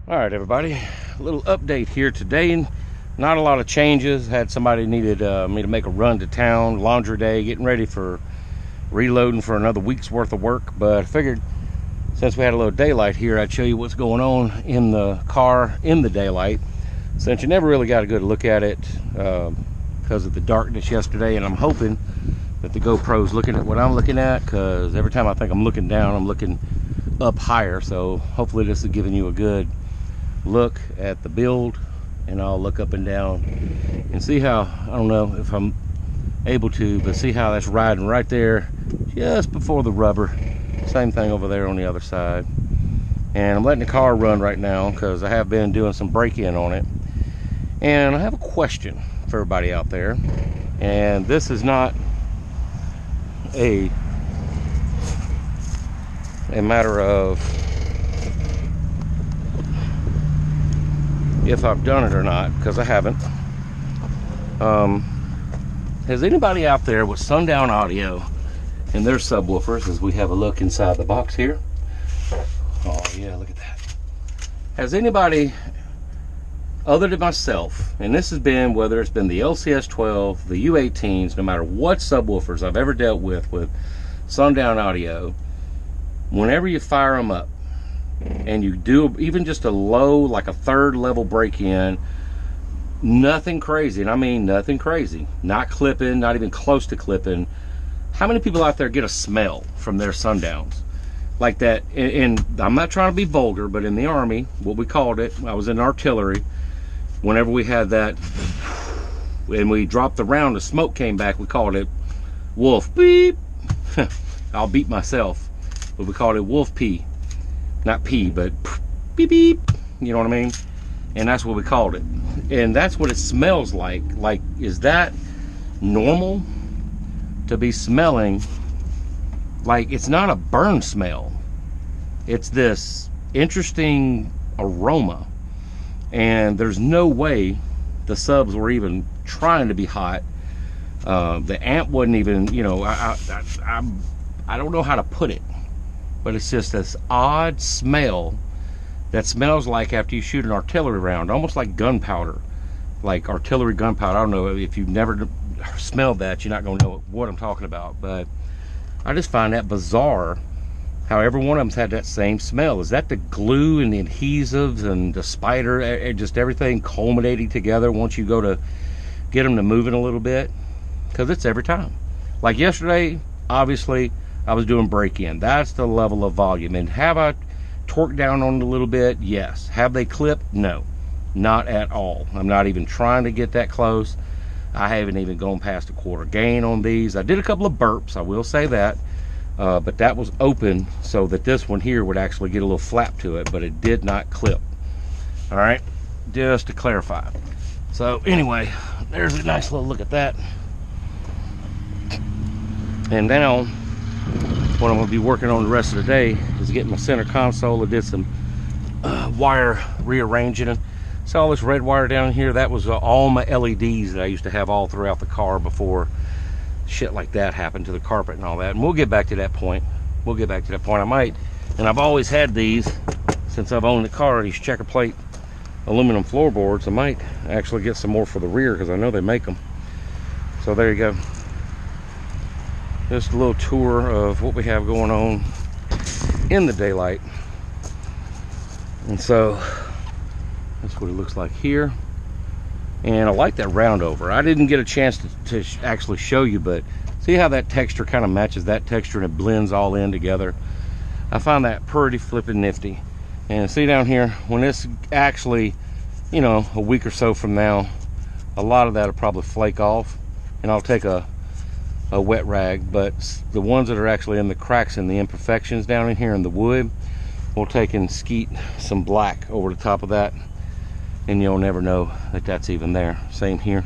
All right, everybody, a little update here today. Not a lot of changes. Had somebody needed me to make a run to town, laundry day, getting ready for reloading for another week's worth of work. But I figured since we had a little daylight here, I'd show you what's going on in the car in the daylight, since you never really got a good look at it because of the darkness yesterday. And I'm hoping that the GoPro's looking at what I'm looking at, because every time I think I'm looking down, I'm looking up higher. So hopefully this is giving you a good look at the build, and I'll look up and down and see how, I don't know if I'm able to, but see how that's riding right there just before the rubber. Same thing over there on the other side. And I'm letting the car run right now because I have been doing some break-in on it. And I have a question for everybody out there, and this is not a matter of if I've done it or not, because I haven't. Has anybody out there with Sundown Audio and their subwoofers, as we have a look inside the box here? Oh yeah, look at that. Has anybody other than myself, and this has been whether it's been the LCS 12, the U18s, no matter what subwoofers I've ever dealt with Sundown Audio, whenever you fire them up and you do even just a low, like a third level break-in, nothing crazy, and I mean nothing crazy, not clipping, not even close to clipping, how many people out there get a smell from their Sundowns like that? And I'm not trying to be vulgar, but in the Army, what we called it, I was in artillery, whenever we had that and we dropped the round, the smoke came back, we called it wolf beep. I'll beat myself, but we called it wolf pee. Not pee, but beep beep, you know what I mean? And that's what we called it. And that's what it smells like. Like, is that normal to be smelling? Like, it's not a burn smell, it's this interesting aroma. And there's no way the subs were even trying to be hot. The amp wasn't even, you know, I don't know how to put it, but it's just this odd smell that smells like after you shoot an artillery round, almost like gunpowder, like artillery gunpowder. I don't know, if you've never smelled that, you're not going to know what I'm talking about. But I just find that bizarre how every one of them's had that same smell. Is that the glue and the adhesives and the spider, just everything culminating together once you go to get them to moving a little bit? Because it's every time. Like yesterday, obviously I was doing break-in. That's the level of volume. And have I torqued down on it a little bit? Yes. Have they clipped? No, not at all. I'm not even trying to get that close. I haven't even gone past a quarter gain on these. I did a couple of burps, I will say that, but that was open so that this one here would actually get a little flap to it, but it did not clip. All right, just to clarify. So anyway, there's a nice little look at that. And now what I'm going to be working on the rest of the day is getting my center console. I did some wire rearranging. And see all this red wire down here? That was all my LEDs that I used to have all throughout the car before shit like that happened to the carpet and all that. And we'll get back to that point. We'll get back to that point. I might, and I've always had these since I've owned the car, these checker plate aluminum floorboards. I might actually get some more for the rear because I know they make them. So there you go. Just a little tour of what we have going on in the daylight. And so that's what it looks like here. And I like that round over. I didn't get a chance to actually show you, but see how that texture kind of matches that texture and it blends all in together? I find that pretty flippin' nifty. And see down here, when this actually, you know, a week or so from now, a lot of that will probably flake off, and I'll take a wet rag, but the ones that are actually in the cracks and the imperfections down in here in the wood, we'll take and skeet some black over the top of that, and you'll never know that that's even there. Same here.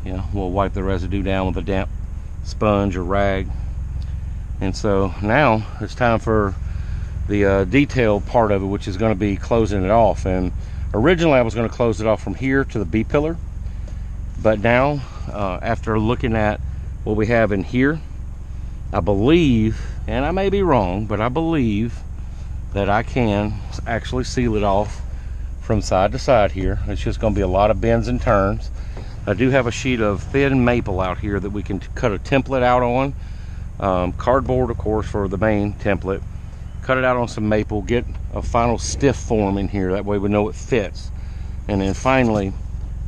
You know, we'll wipe the residue down with a damp sponge or rag. And so now it's time for the detail part of it, which is going to be closing it off. And originally I was going to close it off from here to the B pillar, but now after looking at what we have in here, I believe, and I may be wrong, but I believe that I can actually seal it off from side to side here. It's just going to be a lot of bends and turns. I do have a sheet of thin maple out here that we can cut a template out on. Cardboard, of course, for the main template. Cut it out on some maple, get a final stiff form in here. That way we know it fits. And then finally,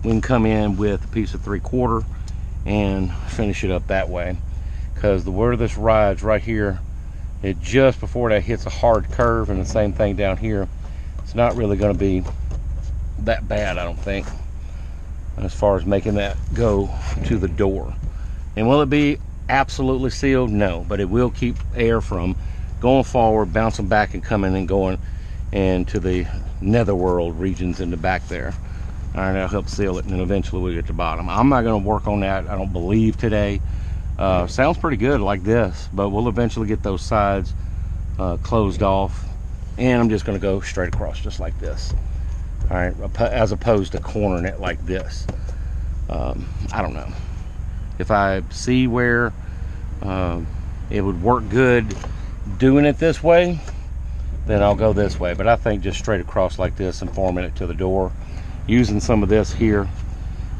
we can come in with a piece of 3/4 and finish it up that way. Because where this rides right here, it just before that hits a hard curve, and the same thing down here. It's not really going to be that bad, I don't think, as far as making that go to the door. And will it be absolutely sealed? No, but it will keep air from going forward, bouncing back and coming and going into the netherworld regions in the back there. All right, that'll help seal it, and then eventually we'll get to the bottom. I'm not going to work on that, I don't believe, today. Sounds pretty good like this, but we'll eventually get those sides closed off, and I'm just going to go straight across just like this. All right, as opposed to cornering it like this. I don't know. If I see where it would work good doing it this way, then I'll go this way. But I think just straight across like this and forming it to the door, using some of this here,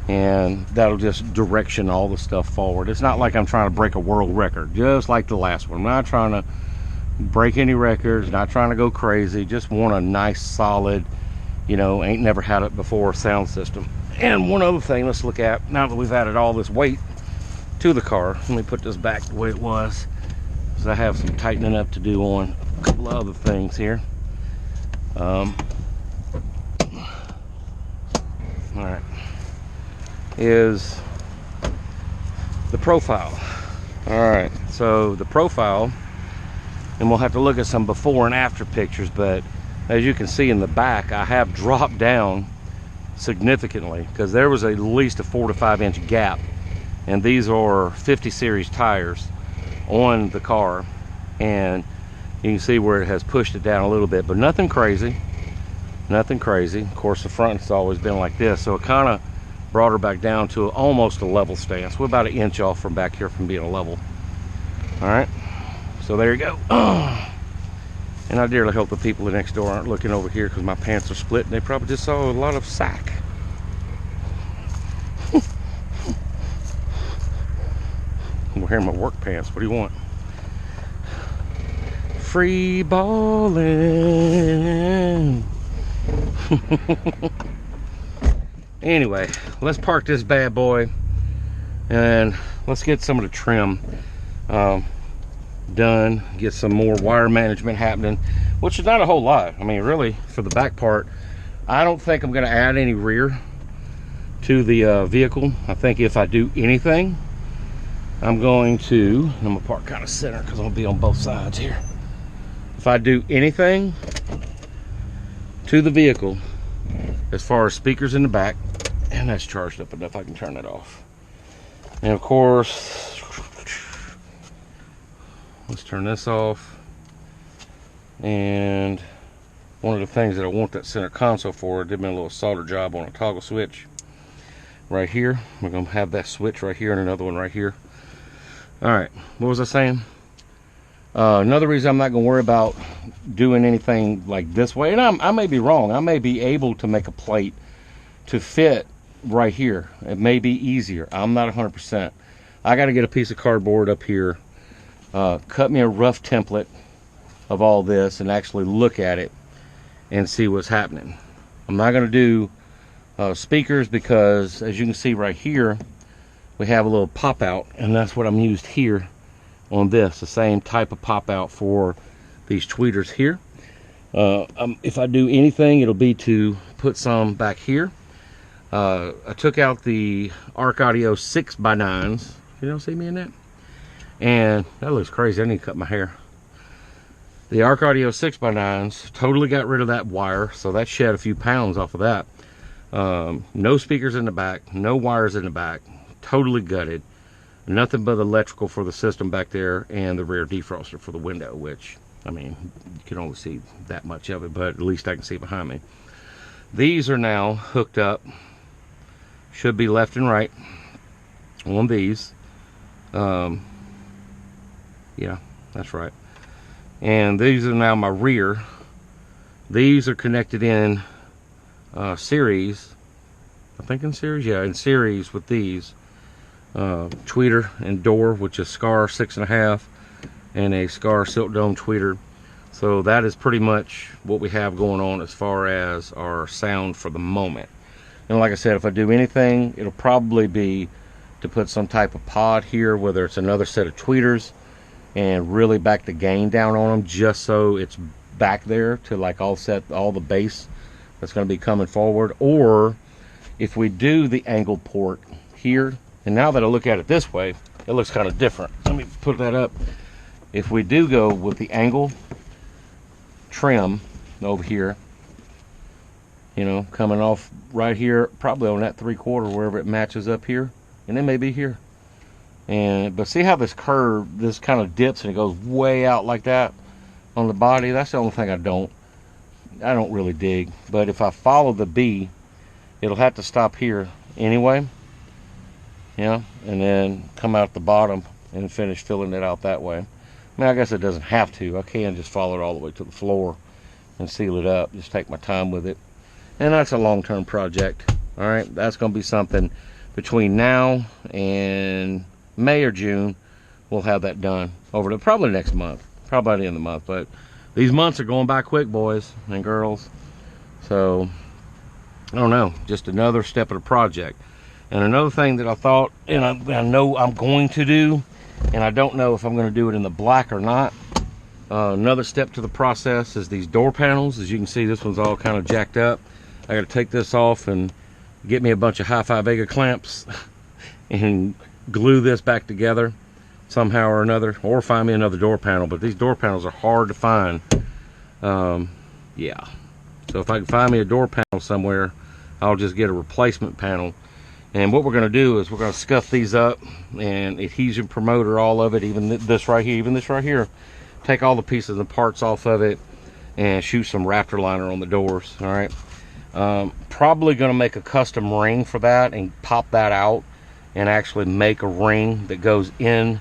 and that'll just direction all the stuff forward. It's not like I'm trying to break a world record, just like the last one. I'm not trying to break any records, not trying to go crazy, just want a nice solid, you know, ain't never had it before sound system. And one other thing let's look at, now that we've added all this weight to the car, let me put this back the way it was, because I have some tightening up to do on a couple of other things here. All right, is the profile. All right, so the profile, and we'll have to look at some before and after pictures, but as you can see in the back, I have dropped down significantly, because there was at least a 4 to 5 inch gap, and these are 50 series tires on the car, and you can see where it has pushed it down a little bit, but nothing crazy, nothing crazy. Of course, the front has always been like this, so it kind of brought her back down to almost a level stance. We're about an inch off from back here from being a level. All right, so there you go. And I dearly hope the people next door aren't looking over here, because my pants are split and they probably just saw a lot of sack. I'm wearing my work pants. What do you want? Free ballin'. Anyway, let's park this bad boy and let's get some of the trim done, get some more wire management happening, which is not a whole lot. I mean, really, for the back part, I don't think I'm going to add any rear to the vehicle. I think if I do anything, I'm going to park kind of center, because I'm going to be on both sides here. If I do anything to the vehicle as far as speakers in the back, and that's charged up enough, I can turn it off. And of course, let's turn this off. And one of the things that I want that center console for, I did me a little solder job on a toggle switch right here. We're going to have that switch right here and another one right here. All right, what was I saying? Another reason I'm not going to worry about doing anything like this way, and I may be wrong, I may be able to make a plate to fit right here. It may be easier. I'm not 100%. I got to get a piece of cardboard up here, cut me a rough template of all this, and actually look at it and see what's happening. I'm not going to do speakers, because as you can see right here, we have a little pop out, and that's what I'm used here on this, the same type of pop out for these tweeters here. If I do anything, it'll be to put some back here. I took out the Arc Audio 6x9s. You don't see me in that? And that looks crazy. I need to cut my hair. The Arc Audio 6x9s, totally got rid of that wire, so that shed a few pounds off of that. No speakers in the back, no wires in the back, totally gutted. Nothing but electrical for the system back there, and the rear defroster for the window, which, I mean, you can only see that much of it, but at least I can see behind me. These are now hooked up, should be left and right on these. Yeah, that's right. And these are now my rear. These are connected in series. I think in series, yeah, in series with these tweeter and door, which is Scar 6.5, and a Scar Silk Dome tweeter. So that is pretty much what we have going on as far as our sound for the moment. And like I said, if I do anything, it'll probably be to put some type of pod here, whether it's another set of tweeters, and really back the gain down on them, just so it's back there to like offset all the bass that's going to be coming forward. Or if we do the angle port here, and now that I look at it this way, it looks kind of different. Let me put that up. If we do go with the angle trim over here, you know, coming off right here, probably on that 3/4, wherever it matches up here, and it may be here. And but see how this curve, this kind of dips and it goes way out like that on the body? That's the only thing I don't really dig. But if I follow the B, it'll have to stop here anyway, yeah, and then come out the bottom and finish filling it out that way. I mean, I guess it doesn't have to. I can just follow it all the way to the floor and seal it up. Just take my time with it. And that's a long-term project. All right, that's going to be something between now and May or June. We'll have that done over to probably next month, probably by the end of the month. But these months are going by quick, boys and girls. So I don't know, just another step of the project. And another thing that I thought, and I know I'm going to do, and I don't know if I'm going to do it in the black or not. Another step to the process is these door panels. As you can see, this one's all kind of jacked up. I got to take this off and get me a bunch of high 5 Vega clamps and glue this back together somehow or another, or find me another door panel. But these door panels are hard to find. Yeah, so if I can find me a door panel somewhere, I'll just get a replacement panel. And what we're going to do is we're going to scuff these up and adhesion promoter all of it, even this right here, take all the pieces and parts off of it and shoot some Raptor liner on the doors. All right, probably going to make a custom ring for that and pop that out and actually make a ring that goes in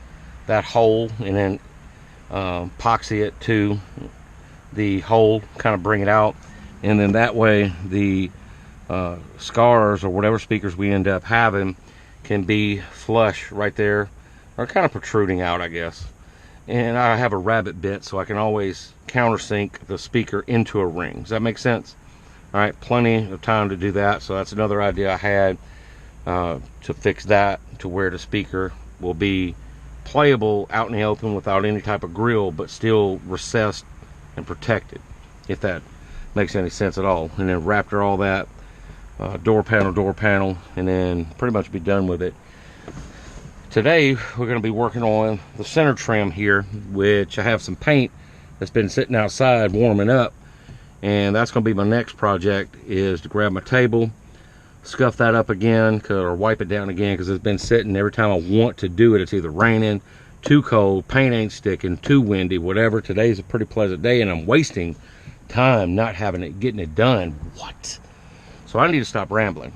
that hole, and then epoxy it to the hole, kind of bring it out, and then that way the Scars or whatever speakers we end up having can be flush right there, or kind of protruding out, I guess. And I have a rabbit bit, so I can always countersink the speaker into a ring. Does that make sense? All right, plenty of time to do that. So that's another idea I had, to fix that to where the speaker will be playable out in the open without any type of grill, but still recessed and protected, if that makes any sense at all. And then Raptor all that, door panel, and then pretty much be done with it. Today we're going to be working on the center trim here, which I have some paint that's been sitting outside warming up, and that's going to be my next project, is to grab my table, scuff that up again, or wipe it down again, because it's been sitting. Every time I want to do it, it's either raining, too cold, paint ain't sticking, too windy, whatever. Today's a pretty pleasant day, and I'm wasting time not getting it done. What? So I need to stop rambling.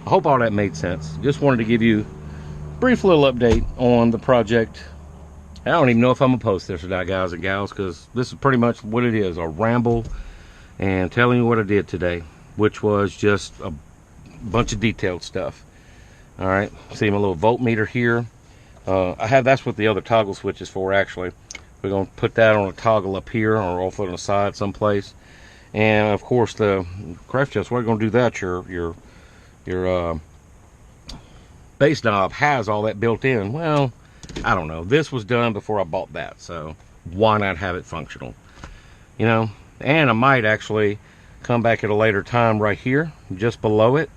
I hope all that made sense. Just wanted to give you a brief little update on the project. I don't even know if I'm gonna post this or not, guys and gals, because this is pretty much what it is, a ramble and telling you what I did today, which was just a bunch of detailed stuff. All right, see my little voltmeter here. That's what the other toggle switch is for, actually. We're gonna put that on a toggle up here, or off on the side someplace. And of course the craft chest, we're gonna do that. Your bass knob has all that built in. Well, I don't know. This was done before I bought that, so why not have it functional? You know, and I might actually come back at a later time right here, just below it,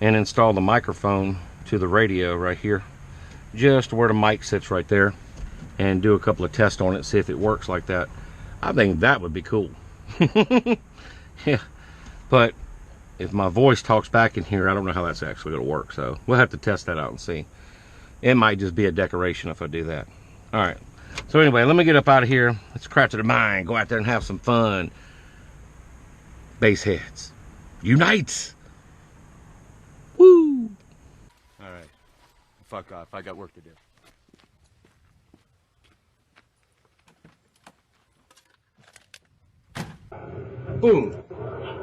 and install the microphone to the radio right here, just where the mic sits right there, and do a couple of tests on it, see if it works like that. I think that would be cool. Yeah, but if my voice talks back in here, I don't know how that's actually going to work, so we'll have to test that out and see. It might just be a decoration if I do that. All right, so anyway, let me get up out of here. Let's craft to the mind, go out there and have some fun. Bass heads unite. Woo. All right, fuck off, I got work to do. Boom.